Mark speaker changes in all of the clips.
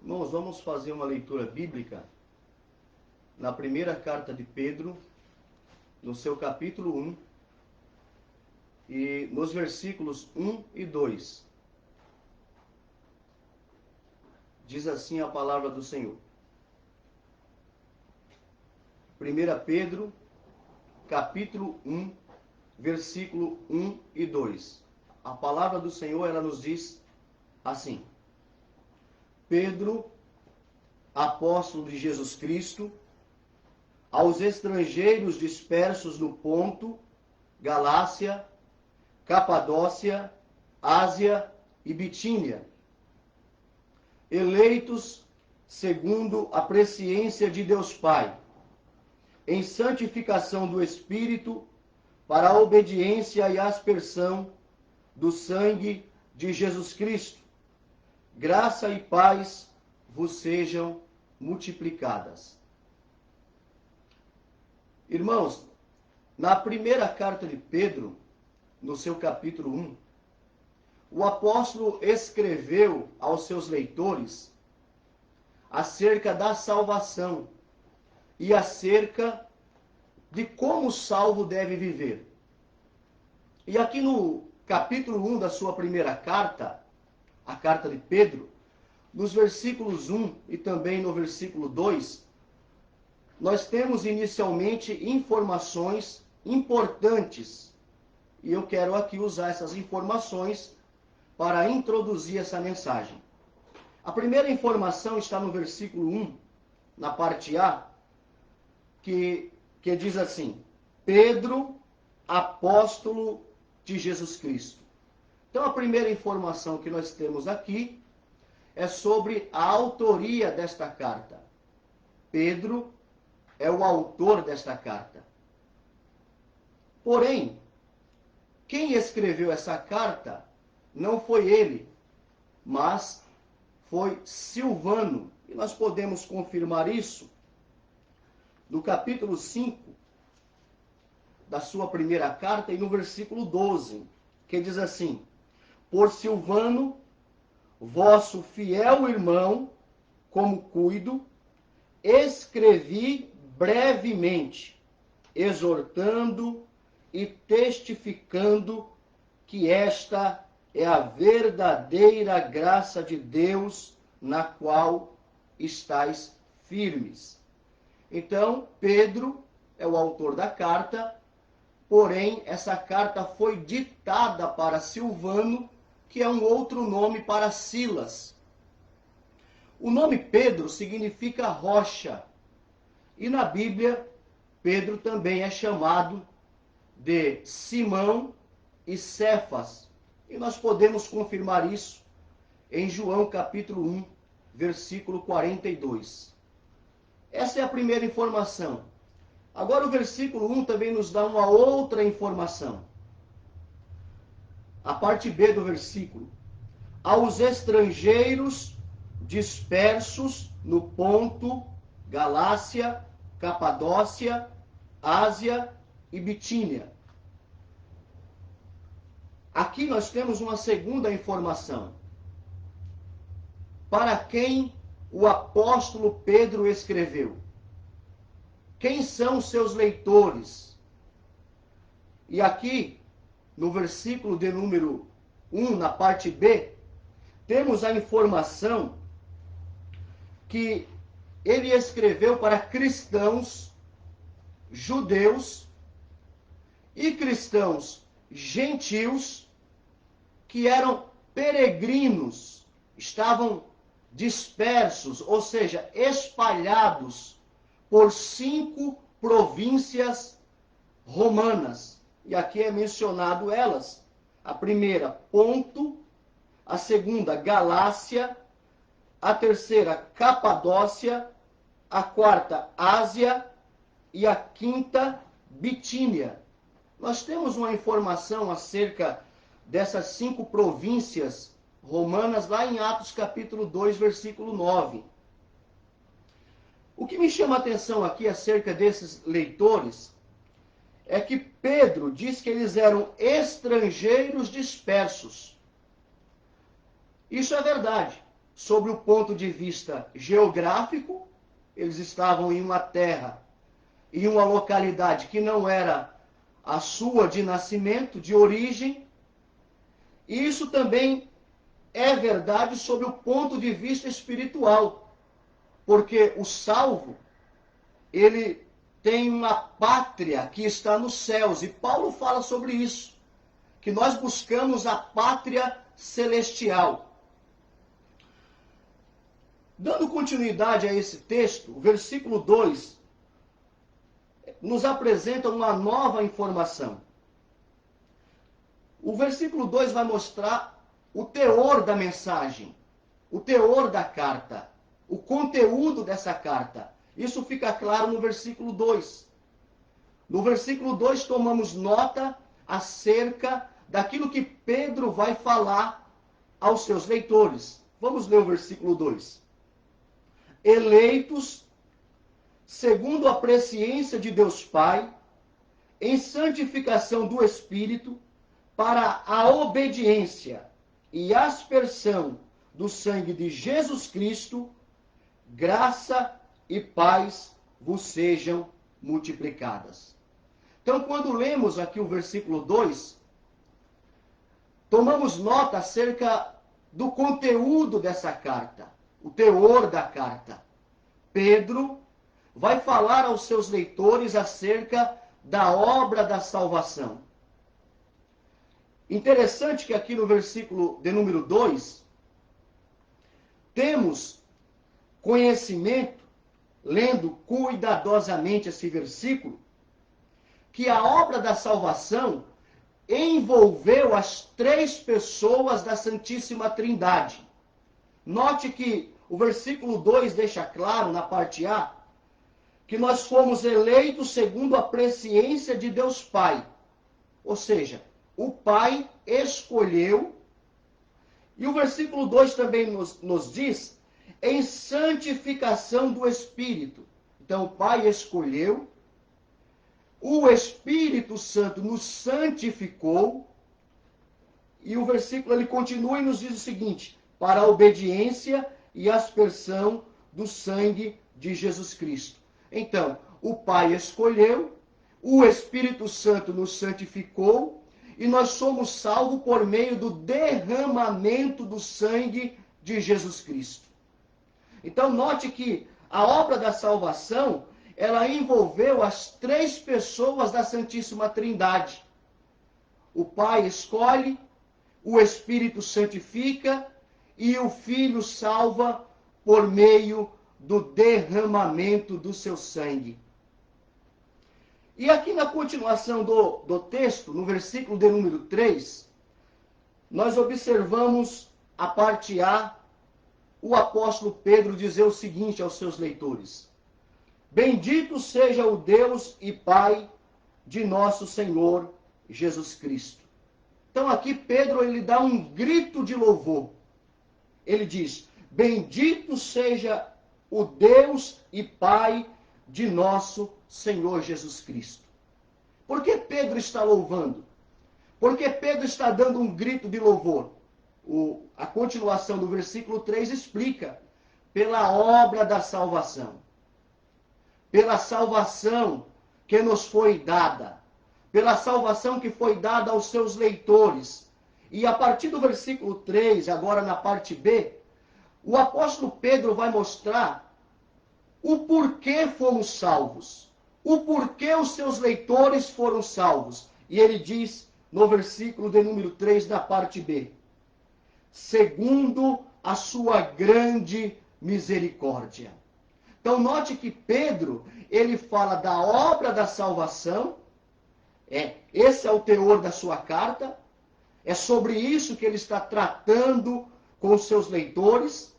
Speaker 1: Irmãos, vamos fazer uma leitura bíblica na primeira carta de Pedro, no seu capítulo 1, e nos versículos 1 e 2. Diz assim a palavra do Senhor. 1 Pedro, capítulo 1, versículo 1 e 2. A palavra do Senhor, ela nos diz assim: Pedro, apóstolo de Jesus Cristo, aos estrangeiros dispersos no Ponto, Galácia, Capadócia, Ásia e Bitínia, eleitos segundo a presciência de Deus Pai, em santificação do Espírito, para a obediência e aspersão do sangue de Jesus Cristo. Graça e paz vos sejam multiplicadas. Irmãos, na primeira carta de Pedro, no seu capítulo 1, o apóstolo escreveu aos seus leitores acerca da salvação e acerca de como o salvo deve viver. E aqui no capítulo 1 da sua primeira carta, a carta de Pedro, nos versículos 1 e também no versículo 2, nós temos inicialmente informações importantes. E eu quero aqui usar essas informações para introduzir essa mensagem. A primeira informação está no versículo 1, na parte A, que diz assim: Pedro, apóstolo de Jesus Cristo. Então a primeira informação que nós temos aqui é sobre a autoria desta carta. Pedro é o autor desta carta. Porém, quem escreveu essa carta não foi ele, mas foi Silvano. E nós podemos confirmar isso no capítulo 5 da sua primeira carta e no versículo 12, que diz assim: Por Silvano, vosso fiel irmão, como cuido, escrevi brevemente, exortando e testificando que esta é a verdadeira graça de Deus, na qual estáis firmes. Então, Pedro é o autor da carta, porém, essa carta foi ditada para Silvano, que é um outro nome para Silas. O nome Pedro significa rocha. E na Bíblia, Pedro também é chamado de Simão e Cefas. E nós podemos confirmar isso em João capítulo 1, versículo 42. Essa é a primeira informação. Agora o versículo 1 também nos dá uma outra informação. A parte B do versículo: aos estrangeiros dispersos no Ponto, Galácia, Capadócia, Ásia e Bitínia. Aqui nós temos uma segunda informação. Para quem o apóstolo Pedro escreveu? Quem são seus leitores? E aqui, no versículo de número 1, na parte B, temos a informação que ele escreveu para cristãos, judeus e cristãos gentios que eram peregrinos, estavam dispersos, ou seja, espalhados por 5 províncias romanas. E aqui é mencionado elas. A primeira, Ponto; a segunda, Galácia; a terceira, Capadócia; a quarta, Ásia; e a quinta, Bitínia. Nós temos uma informação acerca dessas 5 províncias romanas lá em Atos capítulo 2, versículo 9. O que me chama a atenção aqui acerca desses leitores é que Pedro diz que eles eram estrangeiros dispersos. Isso é verdade. sobre o ponto de vista geográfico. Eles estavam em uma terra, em uma localidade que não era a sua de nascimento, de origem. E isso também é verdade sob o ponto de vista espiritual, porque o salvo, ele tem uma pátria que está nos céus, e Paulo fala sobre isso, que nós buscamos a pátria celestial. Dando continuidade a esse texto, o versículo 2 nos apresenta uma nova informação. O versículo 2 vai mostrar o teor da mensagem, o teor da carta, o conteúdo dessa carta. Isso fica claro no versículo 2. No versículo 2 tomamos nota acerca daquilo que Pedro vai falar aos seus leitores. Vamos ler o versículo 2. Eleitos segundo a presciência de Deus Pai, em santificação do Espírito, para a obediência e aspersão do sangue de Jesus Cristo, graça e paz vos sejam multiplicadas. Então, quando lemos aqui o versículo 2, tomamos nota acerca do conteúdo dessa carta, o teor da carta. Pedro vai falar aos seus leitores acerca da obra da salvação. Interessante que aqui no versículo de número 2, temos conhecimento, lendo cuidadosamente esse versículo, que a obra da salvação envolveu as três pessoas da Santíssima Trindade. Note que o versículo 2 deixa claro, na parte A, que nós fomos eleitos segundo a presciência de Deus Pai. Ou seja, o Pai escolheu. E o versículo 2 também nos diz, em santificação do Espírito. Então, o Pai escolheu, o Espírito Santo nos santificou, e o versículo ele continua e nos diz o seguinte, para a obediência e aspersão do sangue de Jesus Cristo. Então, o Pai escolheu, o Espírito Santo nos santificou, e nós somos salvos por meio do derramamento do sangue de Jesus Cristo. Então, note que a obra da salvação, ela envolveu as três pessoas da Santíssima Trindade. O Pai escolhe, o Espírito santifica e o Filho salva por meio do derramamento do seu sangue. E aqui na continuação do texto, no versículo de número 3, nós observamos a parte A, o apóstolo Pedro dizer o seguinte aos seus leitores: Bendito seja o Deus e Pai de nosso Senhor Jesus Cristo. Então aqui Pedro ele dá um grito de louvor. Ele diz: Bendito seja o Deus e Pai de nosso Senhor Jesus Cristo. Por que Pedro está louvando? Porque Pedro está dando um grito de louvor. A continuação do versículo 3 explica: pela obra da salvação. Pela salvação que nos foi dada. Pela salvação que foi dada aos seus leitores. E a partir do versículo 3, agora na parte B, o apóstolo Pedro vai mostrar o porquê fomos salvos. O porquê os seus leitores foram salvos. E ele diz no versículo de número 3, da parte B: segundo a sua grande misericórdia. Então note que Pedro, ele fala da obra da salvação. Esse é o teor da sua carta. É sobre isso que ele está tratando com os seus leitores.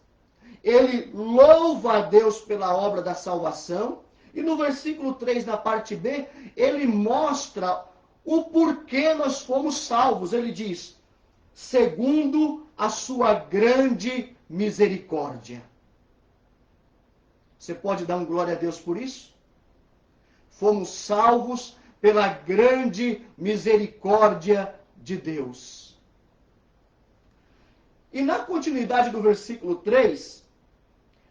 Speaker 1: Ele louva a Deus pela obra da salvação. E no versículo 3, na parte B, ele mostra o porquê nós fomos salvos. Ele diz: segundo a sua grande misericórdia. Você pode dar um glória a Deus por isso? Fomos salvos pela grande misericórdia de Deus. E na continuidade do versículo 3,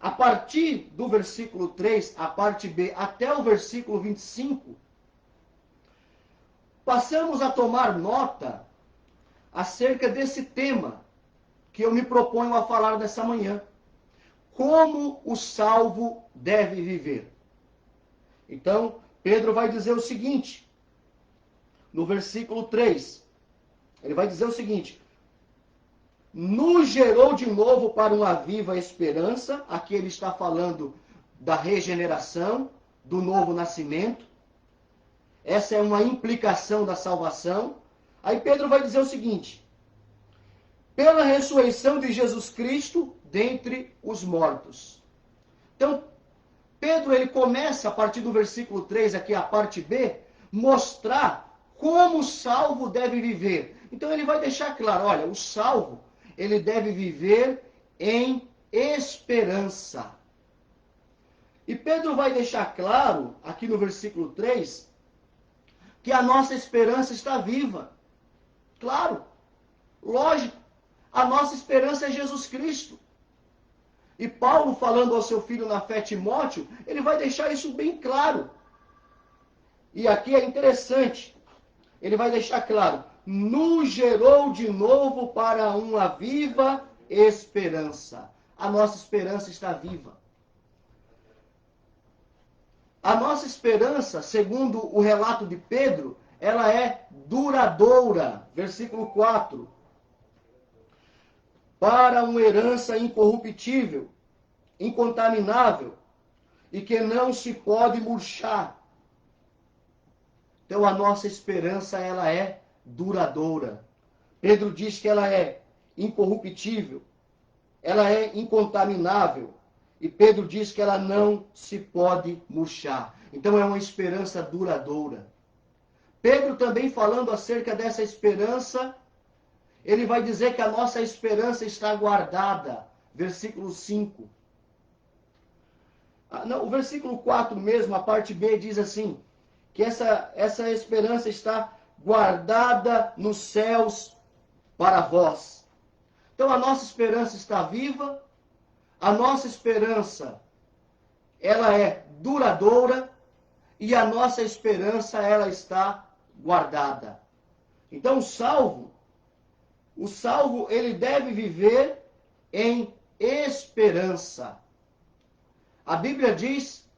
Speaker 1: a partir do versículo 3, a parte B, até o versículo 25, passamos a tomar nota acerca desse tema que eu me proponho a falar nessa manhã. Como o salvo deve viver. Então, Pedro vai dizer o seguinte, no versículo 3, ele vai dizer o seguinte: nos gerou de novo para uma viva esperança. Aqui ele está falando da regeneração, do novo nascimento. Essa é uma implicação da salvação. Aí Pedro vai dizer o seguinte: pela ressurreição de Jesus Cristo dentre os mortos. Então, Pedro ele começa a partir do versículo 3, aqui a parte B, mostrar como o salvo deve viver. Então ele vai deixar claro, olha, o salvo, ele deve viver em esperança. E Pedro vai deixar claro, aqui no versículo 3, que a nossa esperança está viva. Claro, lógico, a nossa esperança é Jesus Cristo. E Paulo, falando ao seu filho na fé, Timóteo, ele vai deixar isso bem claro. E aqui é interessante, ele vai deixar claro, nos gerou de novo para uma viva esperança. A nossa esperança está viva. A nossa esperança, segundo o relato de Pedro, ela é duradoura. Versículo 4. Para uma herança incorruptível, incontaminável, e que não se pode murchar. Então a nossa esperança, ela é duradoura. Pedro diz que ela é incorruptível, ela é incontaminável, e Pedro diz que ela não se pode murchar. Então é uma esperança duradoura. Pedro também falando acerca dessa esperança, ele vai dizer que a nossa esperança está guardada. Versículo 5. O versículo 4 mesmo, a parte B, diz assim, que essa esperança está guardada nos céus para vós. Então a nossa esperança está viva, a nossa esperança, ela é duradoura, e a nossa esperança, ela está guardada. Então o salvo, ele deve viver em esperança. A Bíblia diz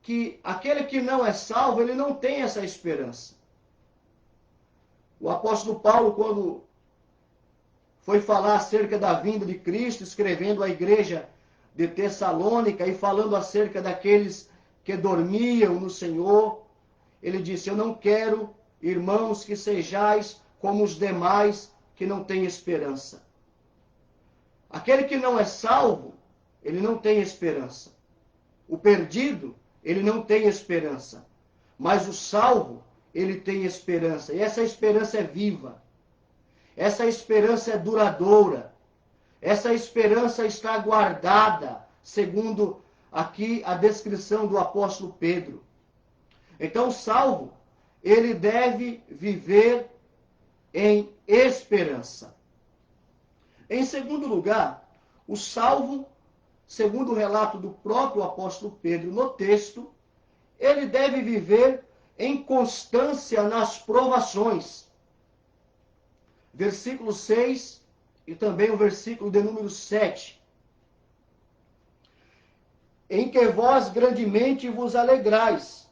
Speaker 1: que aquele que não é salvo, ele não tem essa esperança. O apóstolo Paulo, quando foi falar acerca da vinda de Cristo, escrevendo à igreja de Tessalônica e falando acerca daqueles que dormiam no Senhor, ele disse, eu não quero, irmãos, que sejais como os demais que não têm esperança. Aquele que não é salvo, ele não tem esperança. O perdido, ele não tem esperança. Mas o salvo, ele tem esperança. E essa esperança é viva. Essa esperança é duradoura. Essa esperança está guardada, segundo aqui a descrição do apóstolo Pedro. Então, o salvo, ele deve viver em esperança. Em segundo lugar, o salvo, segundo o relato do próprio apóstolo Pedro no texto, ele deve viver em constância nas provações. Versículo 6 e também o versículo de número 7. Em que vós grandemente vos alegrais.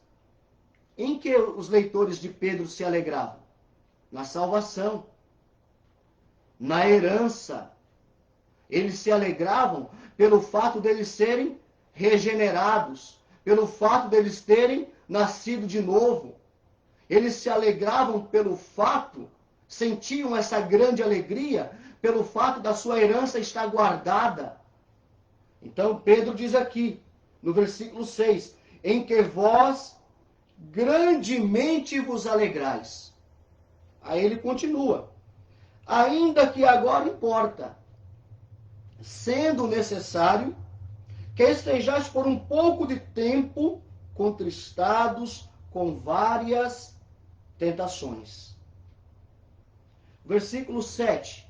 Speaker 1: Em que os leitores de Pedro se alegravam? Na salvação, na herança. Eles se alegravam pelo fato deles serem regenerados, pelo fato deles terem nascido de novo. Eles se alegravam pelo fato, sentiam essa grande alegria, pelo fato da sua herança estar guardada. Então Pedro diz aqui, no versículo 6, em que vós grandemente vos alegrais. Aí ele continua, ainda que agora importa, sendo necessário que estejais por um pouco de tempo contristados com várias tentações. Versículo 7.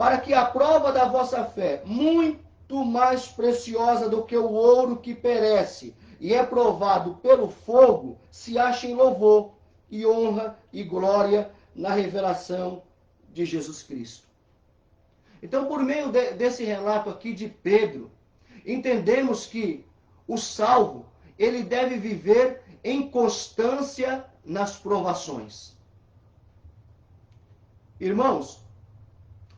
Speaker 1: para que a prova da vossa fé, muito mais preciosa do que o ouro que perece e é provado pelo fogo, se ache em louvor e honra e glória na revelação de Jesus Cristo. Então, por meio desse relato aqui de Pedro, entendemos que o salvo, ele deve viver em constância nas provações. Irmãos,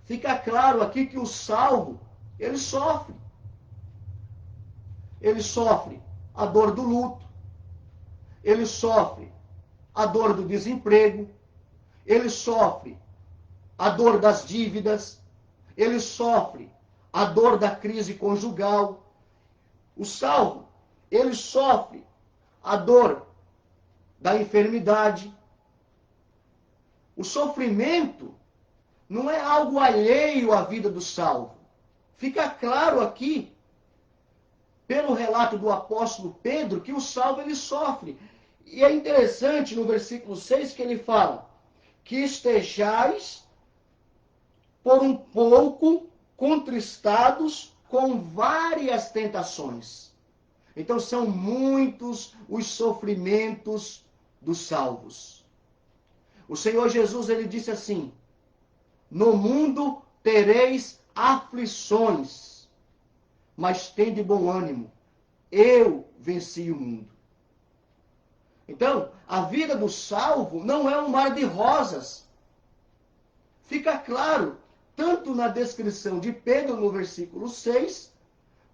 Speaker 1: fica claro aqui que o salvo, ele sofre. Ele sofre a dor do luto, ele sofre a dor do desemprego, ele sofre a dor das dívidas, ele sofre a dor da crise conjugal. O salvo, ele sofre a dor da enfermidade. O sofrimento não é algo alheio à vida do salvo. Fica claro aqui, pelo relato do apóstolo Pedro, que o salvo ele sofre. E é interessante no versículo 6 que ele fala que estejais por um pouco contristados com várias tentações. Então são muitos os sofrimentos dos salvos. O Senhor Jesus, ele disse assim: no mundo tereis aflições, mas tende bom ânimo. Eu venci o mundo. Então, a vida do salvo não é um mar de rosas. Fica claro, tanto na descrição de Pedro no versículo 6,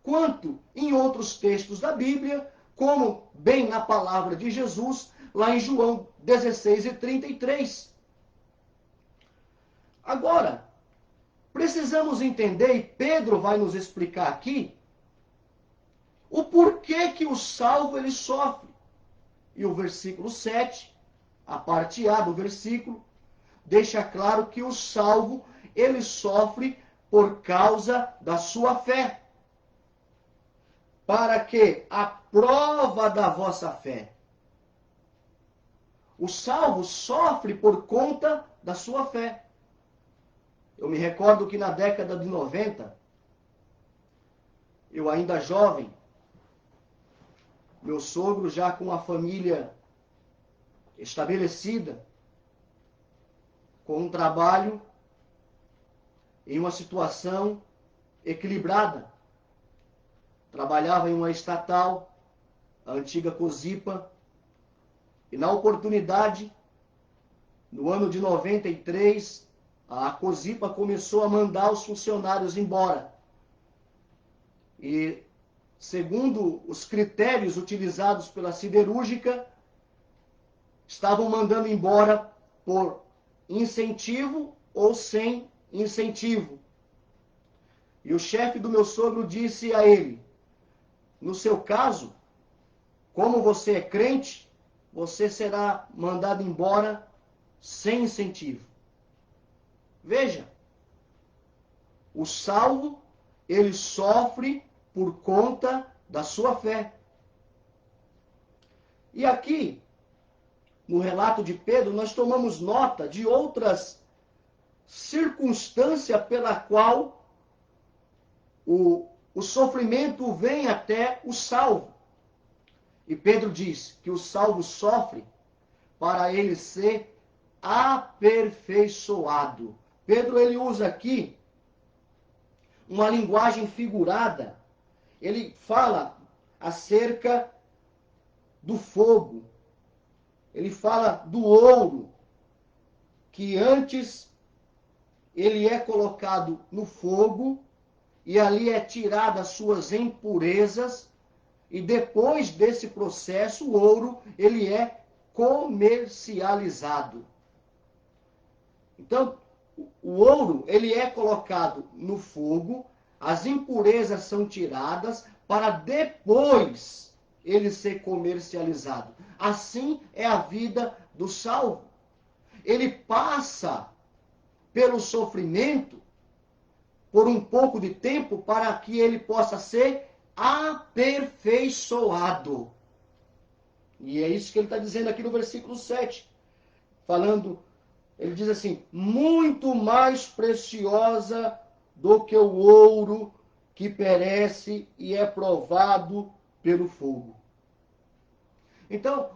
Speaker 1: quanto em outros textos da Bíblia, como bem na palavra de Jesus, lá em João 16:33. Agora, precisamos entender, e Pedro vai nos explicar aqui, o porquê que o salvo ele sofre. E o versículo 7, a parte A do versículo, deixa claro que o salvo ele sofre por causa da sua fé. Para que a prova da vossa fé. O salvo sofre por conta da sua fé. Eu me recordo que na década de 90, eu ainda jovem, meu sogro já com a família estabelecida, com um trabalho em uma situação equilibrada. Trabalhava em uma estatal, a antiga Cosipa, e na oportunidade, no ano de 93, a Cosipa começou a mandar os funcionários embora. E, segundo os critérios utilizados pela siderúrgica, estavam mandando embora por incentivo ou sem incentivo. E o chefe do meu sogro disse a ele: no seu caso, como você é crente, você será mandado embora sem incentivo. Veja, o salvo, ele sofre por conta da sua fé. E aqui, no relato de Pedro, nós tomamos nota de outras circunstâncias pela qual o sofrimento vem até o salvo. E Pedro diz que o salvo sofre para ele ser aperfeiçoado. Pedro ele usa aqui uma linguagem figurada. Ele fala acerca do fogo. Ele fala do ouro, que antes ele é colocado no fogo e ali é tirada as suas impurezas, e depois desse processo o ouro ele é comercializado. Então, o ouro ele é colocado no fogo, as impurezas são tiradas para depois ele ser comercializado. Assim é a vida do salvo. Ele passa pelo sofrimento por um pouco de tempo para que ele possa ser aperfeiçoado. E é isso que ele está dizendo aqui no versículo 7. Falando, ele diz assim: muito mais preciosa do que o ouro que perece e é provado pelo fogo. Então,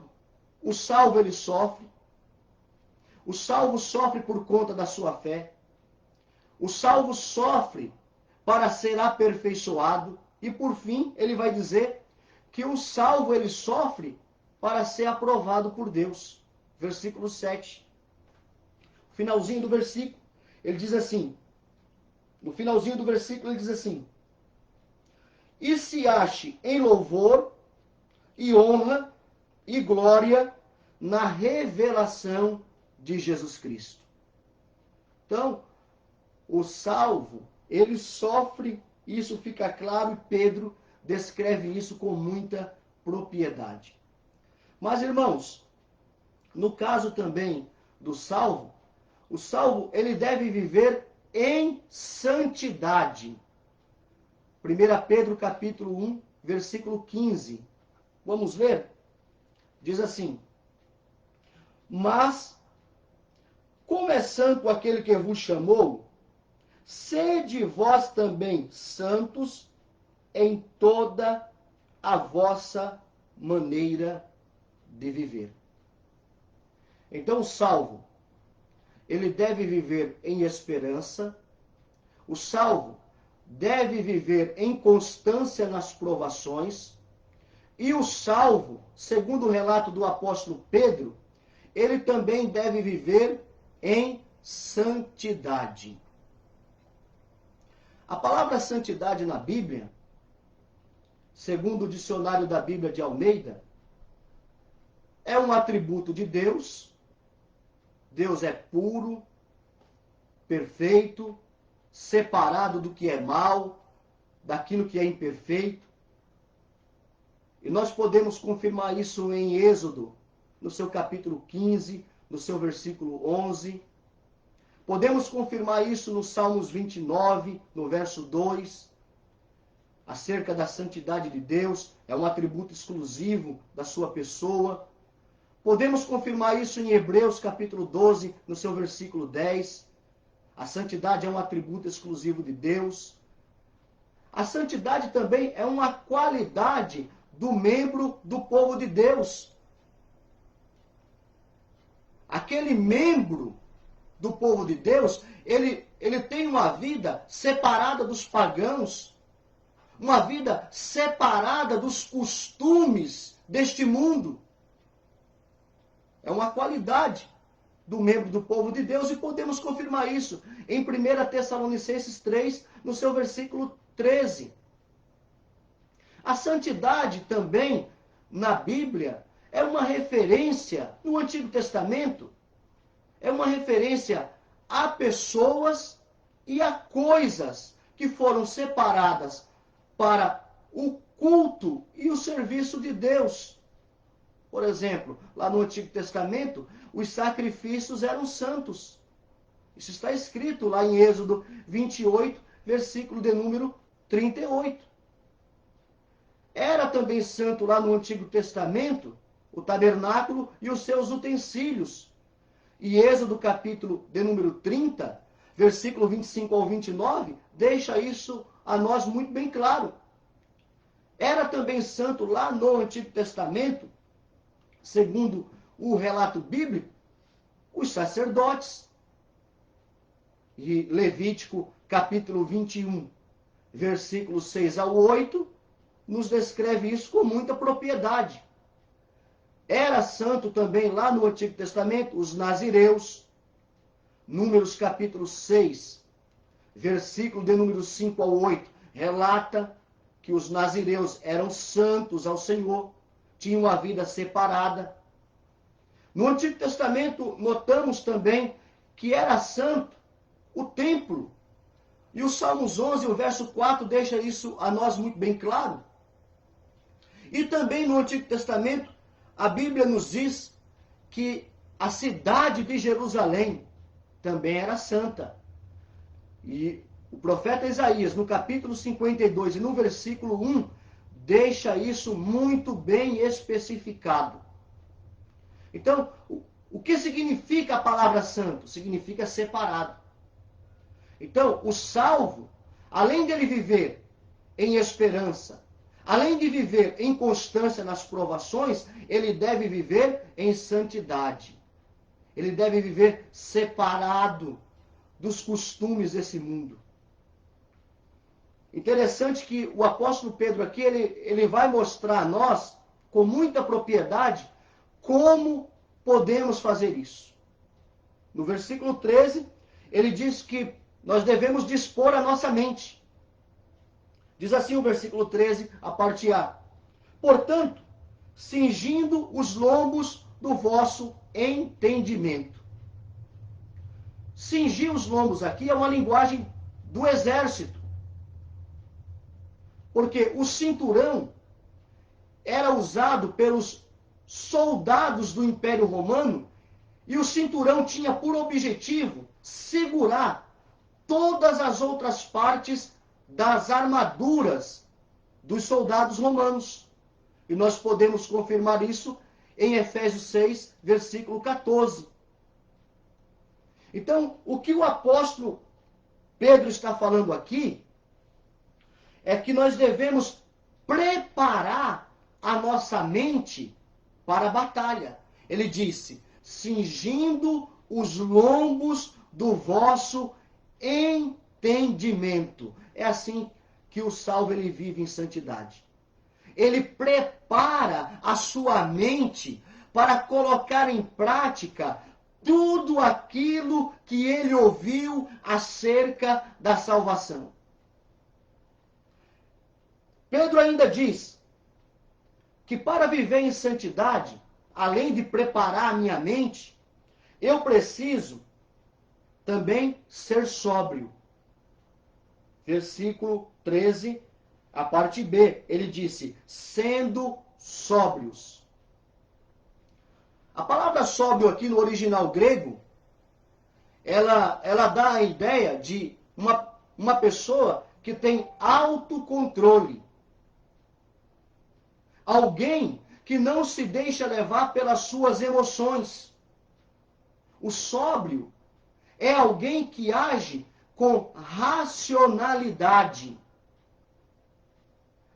Speaker 1: o salvo ele sofre. O salvo sofre por conta da sua fé. O salvo sofre para ser aperfeiçoado. E por fim, ele vai dizer que o salvo ele sofre para ser aprovado por Deus. Versículo 7. Finalzinho do versículo, ele diz assim. No finalzinho do versículo ele diz assim: e se ache em louvor e honra e glória na revelação de Jesus Cristo. Então, o salvo, ele sofre, isso fica claro, e Pedro descreve isso com muita propriedade. Mas, irmãos, no caso também do salvo, o salvo, ele deve viver em santidade. 1 Pedro capítulo 1, versículo 15. Vamos ler? Diz assim: mas, como é santo aquele que vos chamou, sede vós também santos em toda a vossa maneira de viver. Então, o salvo, ele deve viver em esperança. O salvo deve viver em constância nas provações. E o salvo, segundo o relato do apóstolo Pedro, ele também deve viver em santidade. A palavra santidade na Bíblia, segundo o dicionário da Bíblia de Almeida, é um atributo de Deus. Deus é puro, perfeito, separado do que é mal, daquilo que é imperfeito. E nós podemos confirmar isso em Êxodo, no seu capítulo 15, no seu versículo 11. Podemos confirmar isso no Salmos 29, no verso 2. Acerca da santidade de Deus, é um atributo exclusivo da sua pessoa. Podemos confirmar isso em Hebreus capítulo 12, no seu versículo 10. A santidade é um atributo exclusivo de Deus. A santidade também é uma qualidade do membro do povo de Deus. Aquele membro do povo de Deus, ele tem uma vida separada dos pagãos, uma vida separada dos costumes deste mundo. É uma qualidade do membro do povo de Deus e podemos confirmar isso em 1 Tessalonicenses 3, no seu versículo 13. A santidade também, na Bíblia, é uma referência, no Antigo Testamento, é uma referência a pessoas e a coisas que foram separadas para o culto e o serviço de Deus. Por exemplo, lá no Antigo Testamento, os sacrifícios eram santos. Isso está escrito lá em Êxodo 28, versículo de número 38. Era também santo lá no Antigo Testamento o tabernáculo e os seus utensílios. E Êxodo capítulo de número 30, versículo 25 ao 29, deixa isso a nós muito bem claro. Era também santo lá no Antigo Testamento, segundo o relato bíblico, os sacerdotes. E Levítico capítulo 21, versículos 6 ao 8, nos descreve isso com muita propriedade. Era santo também lá no Antigo Testamento os nazireus. Números capítulo 6, versículo de número 5 ao 8, relata que os nazireus eram santos ao Senhor, tinham uma vida separada. No Antigo Testamento, notamos também que era santo o templo. E o Salmos 11, o verso 4, deixa isso a nós muito bem claro. E também no Antigo Testamento, a Bíblia nos diz que a cidade de Jerusalém também era santa. E o profeta Isaías, no capítulo 52 e no versículo 1, deixa isso muito bem especificado. Então, o que significa a palavra santo? Significa separado. Então, o salvo, além dele viver em esperança, além de viver em constância nas provações, ele deve viver em santidade. Ele deve viver separado dos costumes desse mundo. Interessante que o apóstolo Pedro aqui, ele vai mostrar a nós, com muita propriedade, como podemos fazer isso. No versículo 13, ele diz que nós devemos dispor a nossa mente. Diz assim o versículo 13, a parte A. Portanto, cingindo os lombos do vosso entendimento. Cingir os lombos aqui é uma linguagem do exército. Porque o cinturão era usado pelos soldados do Império Romano e o cinturão tinha por objetivo segurar todas as outras partes das armaduras dos soldados romanos. E nós podemos confirmar isso em Efésios 6, versículo 14. Então, o que o apóstolo Pedro está falando aqui é que nós devemos preparar a nossa mente para a batalha. Ele disse, cingindo os lombos do vosso entendimento. É assim que o salvo ele vive em santidade. Ele prepara a sua mente para colocar em prática tudo aquilo que ele ouviu acerca da salvação. Pedro ainda diz que para viver em santidade, além de preparar a minha mente, eu preciso também ser sóbrio. Versículo 13, a parte B, ele disse, sendo sóbrios. A palavra sóbrio aqui no original grego, ela dá a ideia de uma pessoa que tem autocontrole. Alguém que não se deixa levar pelas suas emoções. O sóbrio é alguém que age com racionalidade.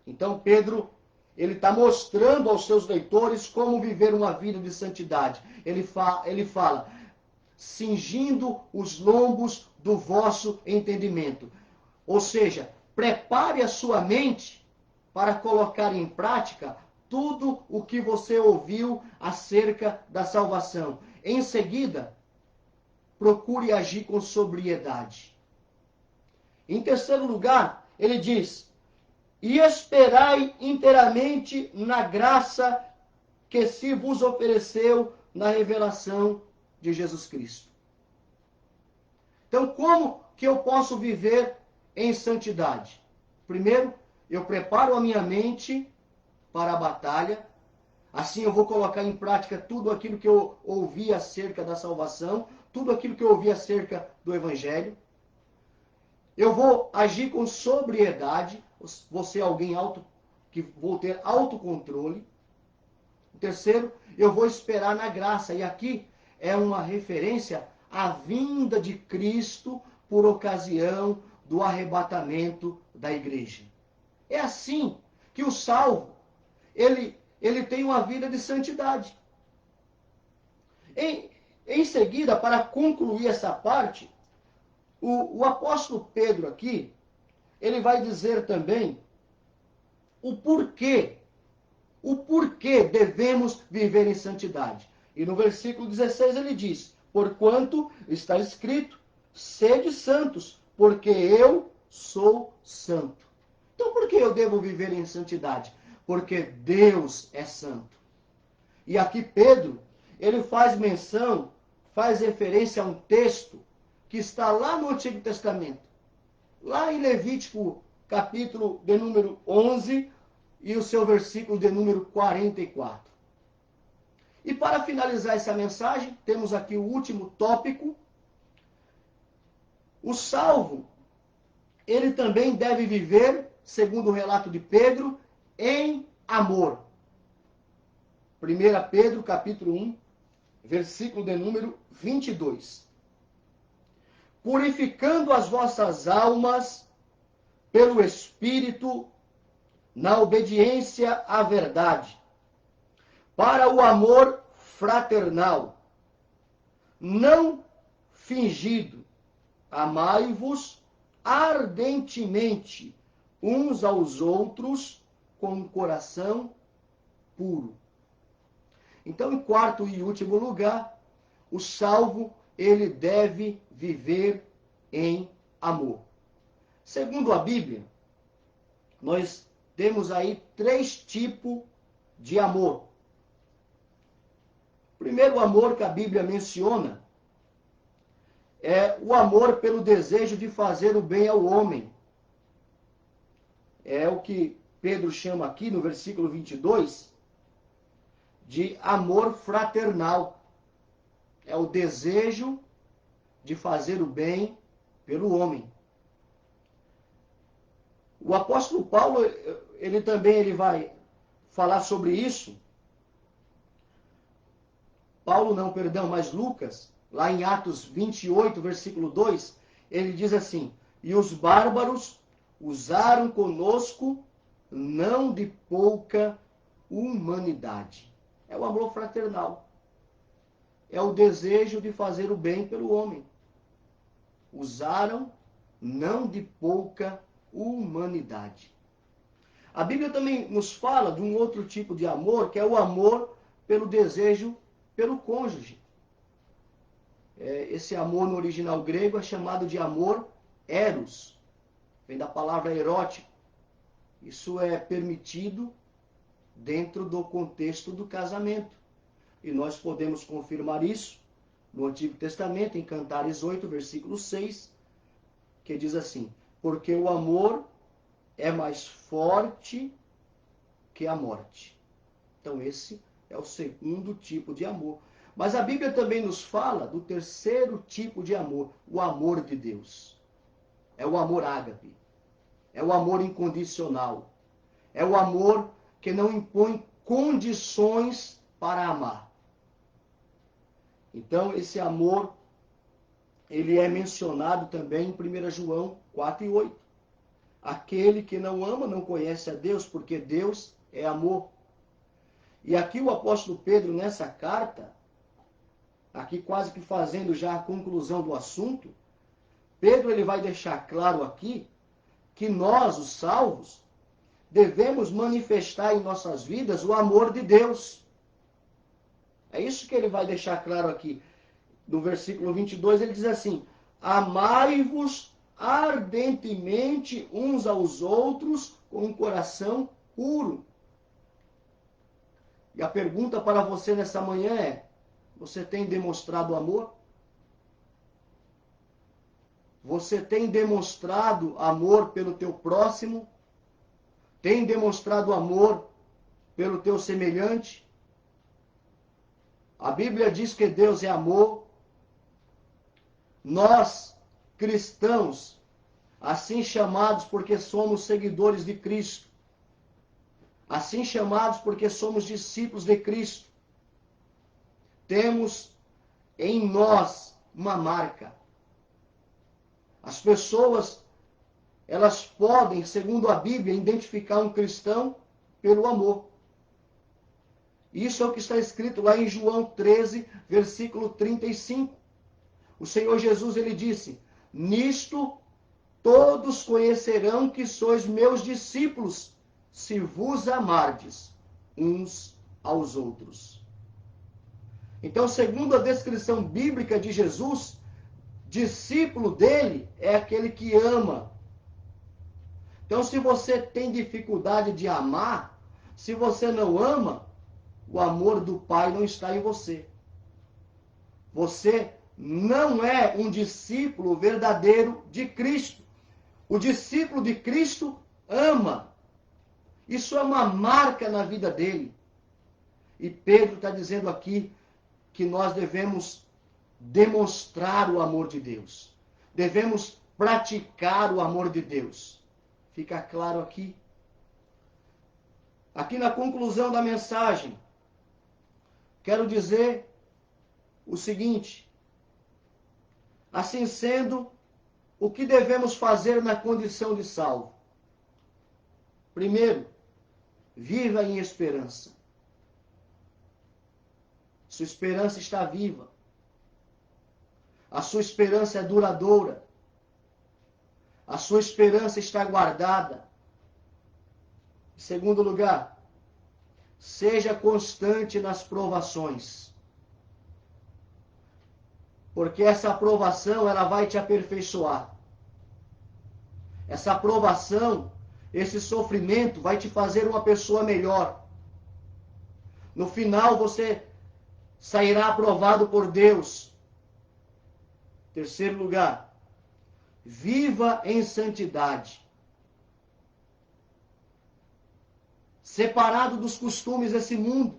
Speaker 1: Então Pedro, ele está mostrando aos seus leitores como viver uma vida de santidade. Ele fala, cingindo os lombos do vosso entendimento. Ou seja, prepare a sua mente para colocar em prática tudo o que você ouviu acerca da salvação. Em seguida, procure agir com sobriedade. Em terceiro lugar, ele diz, e esperai inteiramente na graça que se vos ofereceu na revelação de Jesus Cristo. Então, como que eu posso viver em santidade? Primeiro, eu preparo a minha mente para a batalha. Assim eu vou colocar em prática tudo aquilo que eu ouvi acerca da salvação, tudo aquilo que eu ouvi acerca do Evangelho. Eu vou agir com sobriedade, vou ser alguém que vou ter autocontrole. Terceiro, eu vou esperar na graça. E aqui é uma referência à vinda de Cristo por ocasião do arrebatamento da igreja. É assim que o salvo, ele tem uma vida de santidade. Em seguida, para concluir essa parte, o apóstolo Pedro aqui, ele vai dizer também o porquê devemos viver em santidade. E no versículo 16 ele diz, porquanto está escrito, sede santos, porque eu sou santo. Então por que eu devo viver em santidade? Porque Deus é santo. E aqui Pedro, ele faz menção, faz referência a um texto que está lá no Antigo Testamento. Lá em Levítico, capítulo de número 11, e o seu versículo de número 44. E para finalizar essa mensagem, temos aqui o último tópico. O salvo, ele também deve viver, segundo o relato de Pedro, em amor. 1 Pedro, capítulo 1, versículo de número 22. Purificando as vossas almas pelo Espírito, na obediência à verdade, para o amor fraternal, não fingido. Amai-vos ardentemente uns aos outros com um coração puro. Então, em quarto e último lugar, o salvo, ele deve viver em amor. Segundo a Bíblia, nós temos aí 3 tipos de amor. O primeiro amor que a Bíblia menciona é o amor pelo desejo de fazer o bem ao homem. É o que Pedro chama aqui no versículo 22 de amor fraternal. É o desejo de fazer o bem pelo homem. O apóstolo Paulo, ele também vai falar sobre isso. Mas Lucas, lá em Atos 28, versículo 2, ele diz assim: e os bárbaros usaram conosco não de pouca humanidade. É o amor fraternal. É o desejo de fazer o bem pelo homem. Usaram não de pouca humanidade. A Bíblia também nos fala de um outro tipo de amor, que é o amor pelo desejo pelo cônjuge. Esse amor no original grego é chamado de amor eros. Vem da palavra erótico. Isso é permitido dentro do contexto do casamento. E nós podemos confirmar isso no Antigo Testamento, em Cantares 8, versículo 6, que diz assim: porque o amor é mais forte que a morte. Então esse é o segundo tipo de amor. Mas a Bíblia também nos fala do terceiro tipo de amor, o amor de Deus. É o amor ágape. É o amor incondicional. É o amor que não impõe condições para amar. Então esse amor, ele é mencionado também em 1 João 4 e 8. Aquele que não ama não conhece a Deus, porque Deus é amor. E aqui o apóstolo Pedro, nessa carta, aqui quase que fazendo já a conclusão do assunto, Pedro ele vai deixar claro aqui que nós, os salvos, devemos manifestar em nossas vidas o amor de Deus. É isso que ele vai deixar claro aqui. No versículo 22 ele diz assim: amai-vos ardentemente uns aos outros com um coração puro. E a pergunta para você nessa manhã é: você tem demonstrado amor? Você tem demonstrado amor pelo teu próximo? Tem demonstrado amor pelo teu semelhante? A Bíblia diz que Deus é amor. Nós, cristãos, assim chamados porque somos seguidores de Cristo, assim chamados porque somos discípulos de Cristo, temos em nós uma marca. As pessoas, elas podem, segundo a Bíblia, identificar um cristão pelo amor. Isso é o que está escrito lá em João 13, versículo 35. O Senhor Jesus, ele disse: nisto todos conhecerão que sois meus discípulos, se vos amardes uns aos outros. Então, segundo a descrição bíblica de Jesus, discípulo dele é aquele que ama. Então, se você tem dificuldade de amar, se você não ama, o amor do Pai não está em você. Você não é um discípulo verdadeiro de Cristo. O discípulo de Cristo ama. Isso é uma marca na vida dele. E Pedro está dizendo aqui que nós devemos demonstrar o amor de Deus. Devemos praticar o amor de Deus. Fica claro aqui? Aqui na conclusão da mensagem, quero dizer o seguinte: assim sendo, o que devemos fazer na condição de salvo? Primeiro, viva em esperança. Sua esperança está viva. A sua esperança é duradoura. A sua esperança está guardada. Em segundo lugar, seja constante nas provações. Porque essa aprovação, ela vai te aperfeiçoar. Essa aprovação, esse sofrimento vai te fazer uma pessoa melhor. No final, você sairá aprovado por Deus. Terceiro lugar, viva em santidade. Separado dos costumes desse mundo.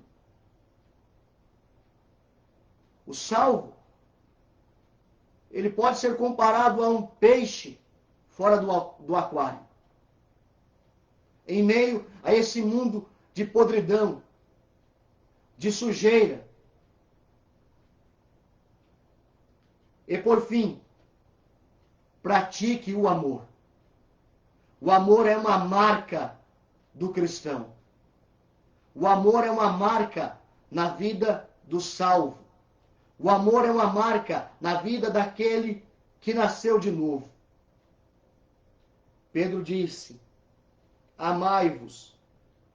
Speaker 1: O salvo, ele pode ser comparado a um peixe fora do aquário. Em meio a esse mundo de podridão, de sujeira. E por fim, pratique o amor. O amor é uma marca do cristão. O amor é uma marca na vida do salvo. O amor é uma marca na vida daquele que nasceu de novo. Pedro disse: amai-vos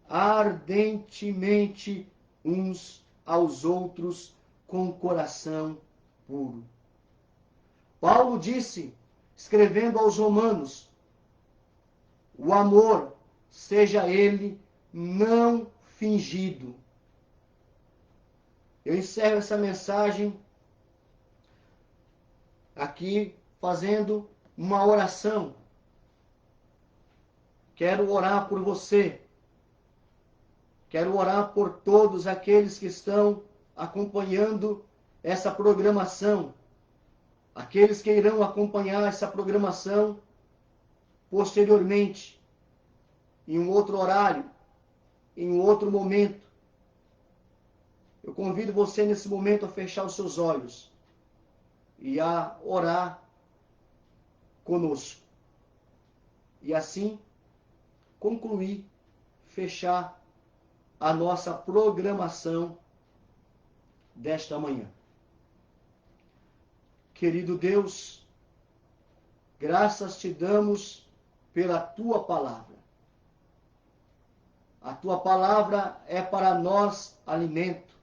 Speaker 1: ardentemente uns aos outros com coração puro. Paulo disse, escrevendo aos Romanos, o amor, seja ele não fingido. Eu encerro essa mensagem aqui fazendo uma oração. Quero orar por você. Quero orar por todos aqueles que estão acompanhando essa programação. Aqueles que irão acompanhar essa programação posteriormente, em um outro horário, em um outro momento. Eu convido você nesse momento a fechar os seus olhos e a orar conosco. E assim concluir, fechar a nossa programação desta manhã. Querido Deus, graças te damos pela tua palavra. A tua palavra é para nós alimento.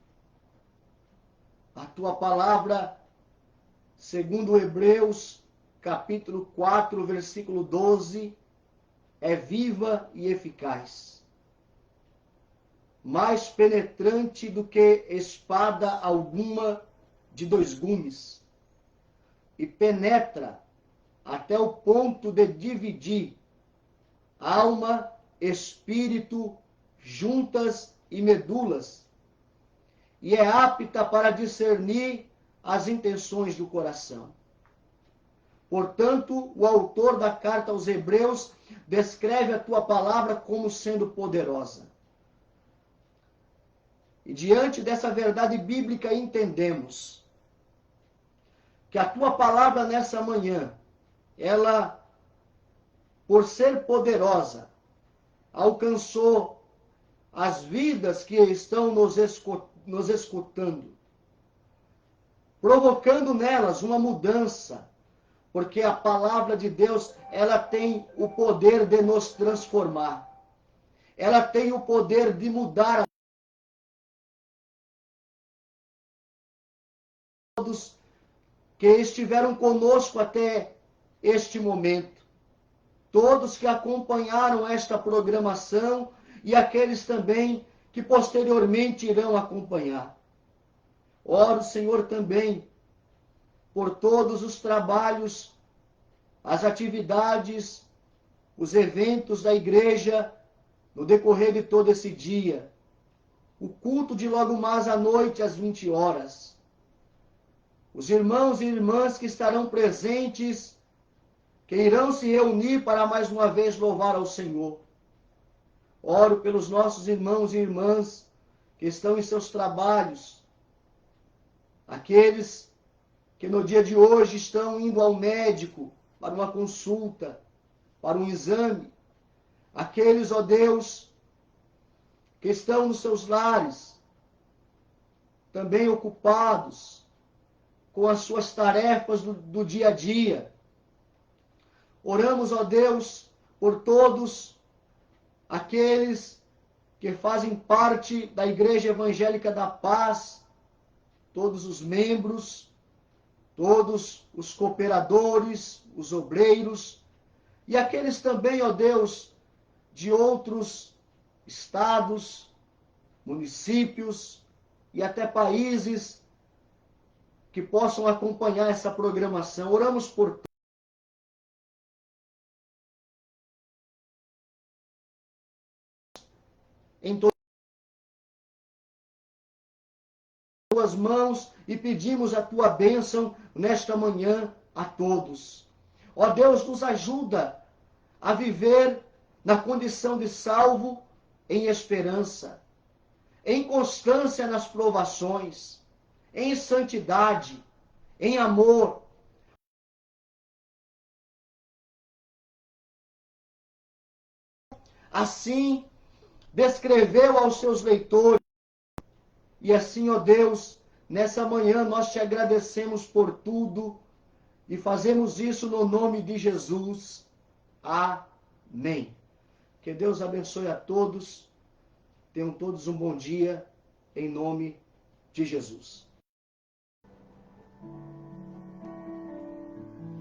Speaker 1: A tua palavra, segundo Hebreus, capítulo 4, versículo 12, é viva e eficaz. Mais penetrante do que espada alguma de dois gumes. E penetra até o ponto de dividir alma, espírito, juntas e medulas, e é apta para discernir as intenções do coração. Portanto, o autor da carta aos Hebreus descreve a tua palavra como sendo poderosa. E diante dessa verdade bíblica entendemos que a tua palavra nessa manhã, ela, por ser poderosa, alcançou as vidas que estão nos escutando, provocando nelas uma mudança, porque a palavra de Deus, ela tem o poder de nos transformar. Ela tem o poder de mudar todos que estiveram conosco até este momento. Todos que acompanharam esta programação e aqueles também que posteriormente irão acompanhar. Oro, Senhor, também por todos os trabalhos, as atividades, os eventos da igreja no decorrer de todo esse dia. O culto de logo mais à noite, às 20 horas. Os irmãos e irmãs que estarão presentes, que irão se reunir para mais uma vez louvar ao Senhor. Oro pelos nossos irmãos e irmãs que estão em seus trabalhos, aqueles que no dia de hoje estão indo ao médico para uma consulta, para um exame, Aqueles, ó Deus, que estão nos seus lares, também ocupados com as suas tarefas do dia a dia. Oramos, ó Deus, por todos aqueles que fazem parte da Igreja Evangélica da Paz, todos os membros, todos os cooperadores, os obreiros, e aqueles também, ó Deus, de outros estados, municípios e até países que possam acompanhar essa programação. Oramos por em tuas mãos e pedimos a tua bênção nesta manhã a todos. Ó Deus, nos ajuda a viver na condição de salvo em esperança, em constância nas provações, em santidade, em amor. Assim, descreveu aos seus leitores. E assim, ó Deus, nessa manhã nós te agradecemos por tudo e fazemos isso no nome de Jesus. Amém. Que Deus abençoe a todos. Tenham todos um bom dia, em nome de Jesus.